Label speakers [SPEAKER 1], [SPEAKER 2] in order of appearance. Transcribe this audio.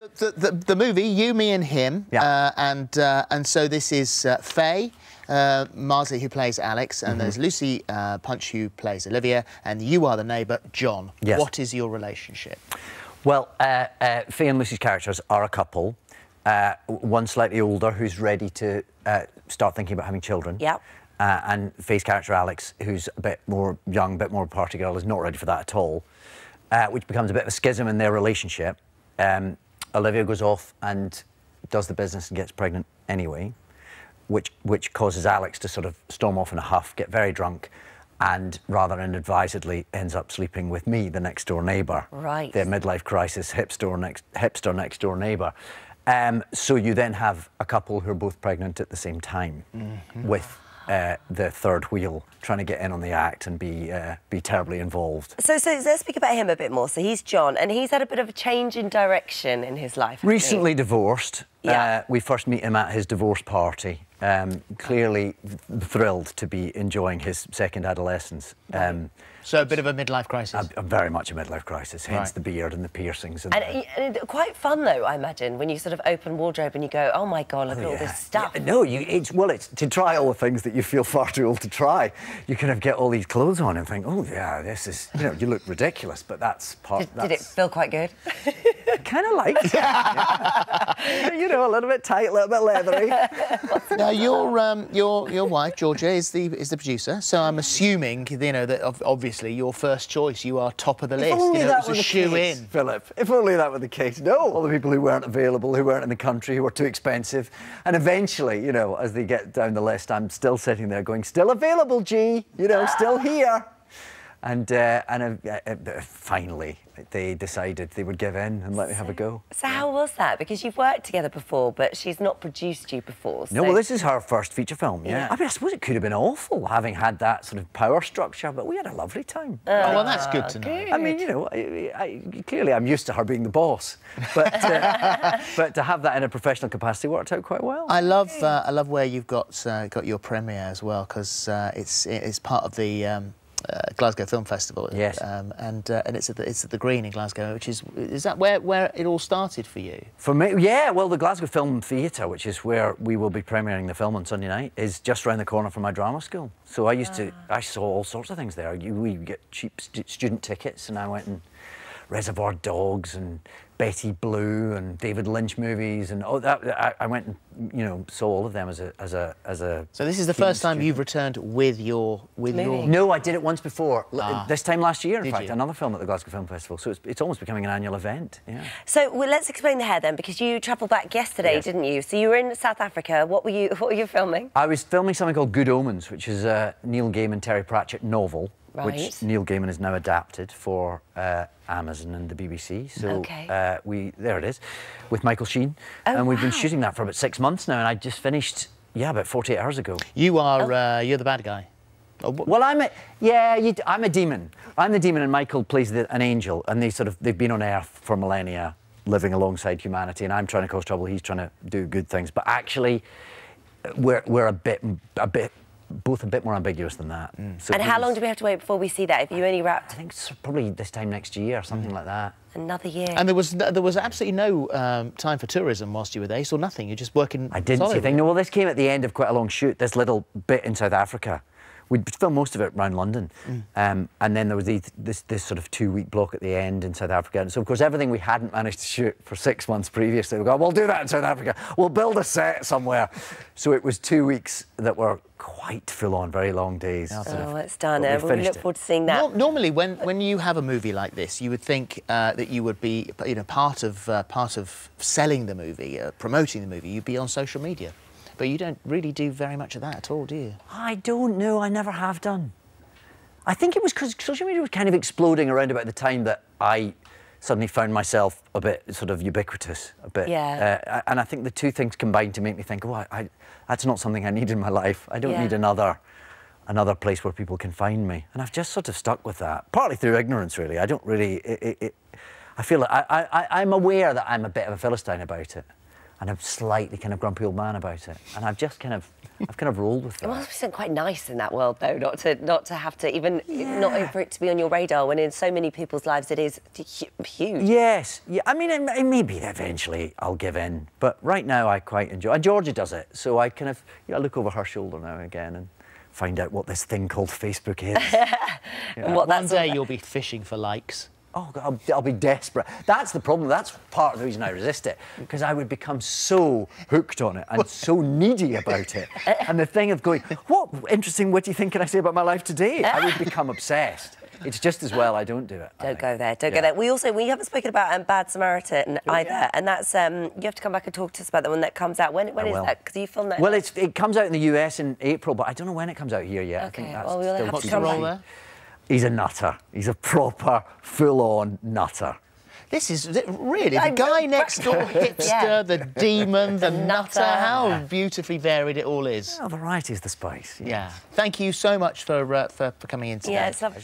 [SPEAKER 1] The movie, You, Me and Him,
[SPEAKER 2] Yeah.
[SPEAKER 1] And so this is Faye Marsley, who plays Alex, and there's Lucy Punch, who plays Olivia, and you are the neighbour, John.
[SPEAKER 2] Yes.
[SPEAKER 1] What is your relationship?
[SPEAKER 2] Well, Faye and Lucy's characters are a couple. One slightly older, who's ready to start thinking about having children.
[SPEAKER 3] Yep.
[SPEAKER 2] And Faye's character, Alex, who's a bit more young, a bit more party girl, is not ready for that at all, which becomes a bit of a schism in their relationship. Olivia goes off and does the business and gets pregnant anyway, which causes Alex to sort of storm off in a huff, get very drunk, and rather inadvisedly ends up sleeping with me, the next door neighbour.
[SPEAKER 3] Right.
[SPEAKER 2] The midlife crisis hipster next door neighbour. So you then have a couple who are both pregnant at the same time, with the third wheel trying to get in on the act and be terribly involved.
[SPEAKER 3] So let's speak about him a bit more. So he's John, and he's had a bit of a change in direction in his life.
[SPEAKER 2] Recently divorced.
[SPEAKER 3] Yeah.
[SPEAKER 2] We first meet him at his divorce party. Clearly thrilled to be enjoying his second adolescence.
[SPEAKER 1] So a bit of a midlife crisis.
[SPEAKER 2] Very much a midlife crisis, hence
[SPEAKER 1] Right.
[SPEAKER 2] the beard and the piercings.
[SPEAKER 3] And quite fun, though, I imagine, when you sort of open wardrobe and you go, oh, my God, look at all this stuff.
[SPEAKER 2] Yeah, no, it's to try all the things that you feel far too old to try. You kind of get all these clothes on and think, oh, yeah, this is, you look ridiculous, but that's part...
[SPEAKER 3] Did it feel quite good?
[SPEAKER 2] Kind of liked it. Yeah. A little bit tight, a little bit leathery.
[SPEAKER 1] Now, your wife, Georgia, is the producer, so I'm assuming, that obviously your first choice, you are top of the list.
[SPEAKER 2] Only
[SPEAKER 1] it
[SPEAKER 2] that
[SPEAKER 1] was a shoe-in.
[SPEAKER 2] Philip. If only that were the case. No. All the people who weren't available, who weren't in the country, who were too expensive. And eventually, as they get down the list, I'm still sitting there going, still available, G, still here. And finally, they decided they would give in and let me have a go.
[SPEAKER 3] So how was that? Because you've worked together before, but she's not produced you before. So...
[SPEAKER 2] No, well, this is her first feature film, yeah. I mean, I suppose it could have been awful, having had that sort of power structure, but we had a lovely time.
[SPEAKER 1] Oh, well, that's good to know.
[SPEAKER 3] Good.
[SPEAKER 2] I mean, clearly I'm used to her being the boss, but but to have that in a professional capacity worked out quite well.
[SPEAKER 1] I love where you've got your premiere as well, because it's part of the Glasgow Film Festival.
[SPEAKER 2] Yes.
[SPEAKER 1] And it's at the Green in Glasgow, which is that where it all started for you?
[SPEAKER 2] For me, yeah. Well, the Glasgow Film Theatre, which is where we will be premiering the film on Sunday night, is just round the corner from my drama school. So I saw all sorts of things there. We get cheap student tickets, and I went and Reservoir Dogs and Betty Blue and David Lynch movies, and I went and saw all of them as a. So
[SPEAKER 1] this is the first time you've returned with your.
[SPEAKER 2] No, I did it once before. This time last year, in fact,
[SPEAKER 1] you?
[SPEAKER 2] another film at the Glasgow Film Festival. So it's almost becoming an annual event. Yeah.
[SPEAKER 3] So let's explain the hair then, because you travelled back yesterday, didn't you? So you were in South Africa. What were you filming?
[SPEAKER 2] I was filming something called Good Omens, which is a Neil Gaiman, Terry Pratchett novel.
[SPEAKER 3] Right.
[SPEAKER 2] Which Neil Gaiman has now adapted for Amazon and the BBC. So there it is, with Michael Sheen. And we've been shooting that for about 6 months now, and I just finished, about 48 hours ago.
[SPEAKER 1] You are you're the bad guy.
[SPEAKER 2] Well, I'm a demon. I'm the demon, and Michael plays an angel, and they've been on Earth for millennia, living alongside humanity, and I'm trying to cause trouble. He's trying to do good things, but actually, we're both a bit more ambiguous than that. So
[SPEAKER 3] and how long do we have to wait before we see that? If you only wrapped...
[SPEAKER 2] I think it's probably this time next year, something like that.
[SPEAKER 3] Another year.
[SPEAKER 1] And there was absolutely no time for tourism whilst you were there. You saw nothing. You're just working.
[SPEAKER 2] I didn't see a thing. No, well, this came at the end of quite a long shoot. This little bit in South Africa. We'd filmed most of it around London, and then there was this sort of 2-week block at the end in South Africa. And so, of course, everything we hadn't managed to shoot for 6 months previously, we go, we'll do that in South Africa. We'll build a set somewhere. So it was 2 weeks that were quite full-on, very long days.
[SPEAKER 3] Oh, it's done. We look forward to seeing that.
[SPEAKER 1] Normally, when you have a movie like this, you would think that you would be, part of selling the movie, promoting the movie. You'd be on social media. But you don't really do very much of that at all, do you?
[SPEAKER 2] I don't know. I never have done. I think it was because social media was kind of exploding around about the time that I suddenly found myself a bit sort of ubiquitous, a bit.
[SPEAKER 3] Yeah.
[SPEAKER 2] And I think the two things combined to make me think, oh, that's not something I need in my life. I don't need another place where people can find me. And I've just sort of stuck with that, partly through ignorance, really. I don't really... I feel like I'm aware that I'm a bit of a Philistine about it. And I'm slightly kind of grumpy old man about it. And I've just kind of I've kind of rolled with
[SPEAKER 3] It must
[SPEAKER 2] that.
[SPEAKER 3] be something quite nice in that world, though, not to have to even not for it to be on your radar when in so many people's lives it is huge.
[SPEAKER 2] Yes, yeah. I mean, it maybe eventually I'll give in, but right now I quite enjoy. And Georgia does it, so I kind of look over her shoulder now and again and find out what this thing called Facebook is.
[SPEAKER 3] And what
[SPEAKER 1] One
[SPEAKER 3] that's
[SPEAKER 1] day you'll be fishing for likes.
[SPEAKER 2] Oh, God, I'll be desperate. That's the problem. That's part of the reason I resist it, because I would become so hooked on it and so needy about it. And the thing of going, what interesting, witty thing can I say about my life today? I would become obsessed. It's just as well I don't do it.
[SPEAKER 3] Don't go there. Don't go there. We haven't spoken about Bad Samaritan either,
[SPEAKER 2] yeah.
[SPEAKER 3] and that's you have to come back and talk to us about that when that comes out. When is that? Because you filmed that.
[SPEAKER 2] Well, it comes out in the US in April, but I don't know when it comes out here yet. I
[SPEAKER 3] Okay,
[SPEAKER 2] think that's
[SPEAKER 3] well, we'll
[SPEAKER 2] still
[SPEAKER 3] have
[SPEAKER 1] What's
[SPEAKER 3] to
[SPEAKER 1] the
[SPEAKER 3] come
[SPEAKER 1] role
[SPEAKER 3] back.
[SPEAKER 1] there?
[SPEAKER 2] He's a nutter. He's a proper, full-on nutter.
[SPEAKER 1] This is really the
[SPEAKER 3] I'm
[SPEAKER 1] guy
[SPEAKER 3] so
[SPEAKER 1] next door, hipster,
[SPEAKER 3] Yeah.
[SPEAKER 1] the demon, the nutter.
[SPEAKER 3] nutter.
[SPEAKER 1] How beautifully varied it all is.
[SPEAKER 2] Well, variety is the spice.
[SPEAKER 1] Yeah. Thank you so much for coming in today.
[SPEAKER 3] Yeah, it's lovely.